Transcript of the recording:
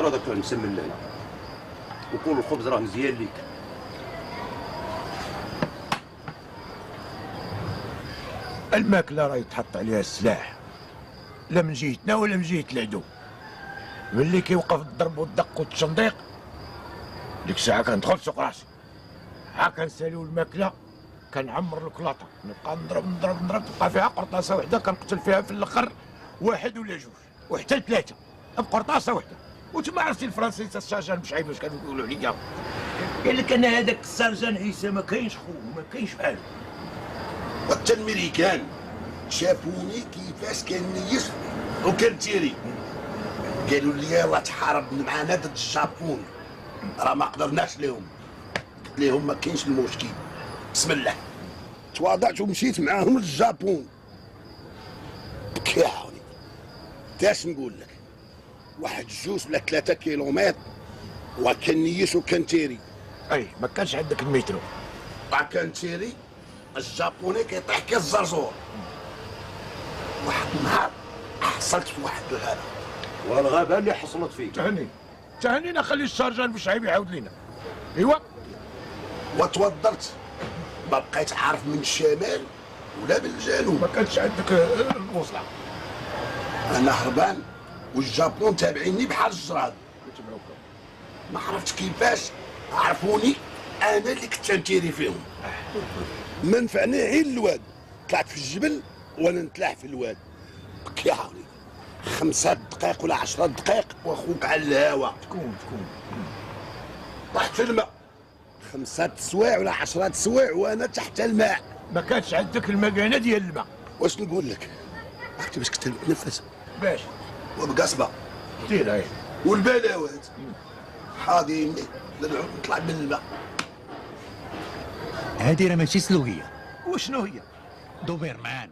انا دكتور نسمي الليل وكل الخبز راه مزيان ليك. الماكله راه يتحط عليها السلاح، لا من جهتنا ولا من جهه العدو. ملي كيوقف الضرب والدق والتشنديق ديك الساعه كندخل سوق راسي، ها كنساليو الماكله، كنعمر الكلاطه، نبقى نضرب تبقى فيها قرطاسه وحده، كنقتل فيها في الاخر واحد ولا جوج وحتى ثلاثه بقرطاسه وحده. وتما عرفتي الفرنسيس السرجان مشعيب واش كانوا يقولوا عليا؟ قال لك انا هذاك السرجان عيسى ما كاينش خوه، ما كاينش بحالو. حتى الامريكان شافوني كيفاش كنيس وكنتيري، قالوا لي يلاه تحارب معانا ضد الجابون، راه ما قدرناش لهم. قلت لهم ما كاينش المشكل، بسم الله تواضعت ومشيت معاهم للجابون. بكاوني تاش نقول لك، واحد 2 ولا 3 كيلومتر وكنيس وكنتيري. اي ما كانش عندك المترو. كنتيري الجابوني كيطيح كالزرزور. واحد النهار حصلت في واحد الغابه. والغابه اللي حصلت فيك تهنينا، خلي السرجان بشعيب يعاود لينا. ايوا وتوضرت، ما بقيت عارف من الشمال ولا من الجنوب. ما كانش عندك الوصله. انا هربان والجابون تابعيني بحال الجراد. ما عرفتش كيفاش عرفوني انا اللي كنت نتيري فيهم. ما نفعني غير الواد، طلعت في الجبل وانا نتلاح في الواد. بكي عاوني 5 دقائق ولا 10 دقائق واخوك على الهوا. شكون طحت في الماء 5 سوايع ولا 10 سوايع وانا تحت الماء. ما كانش عندك المكانه ديال الماء. واش نقول لك، عرفتي باش كنت نتنفس باش وبقصبه دير هاي والبلاوات حاضيني لنعود نطلع من الماء. هادي راه ماشي سلوكيه. وشنو هي؟ دوبيرمان.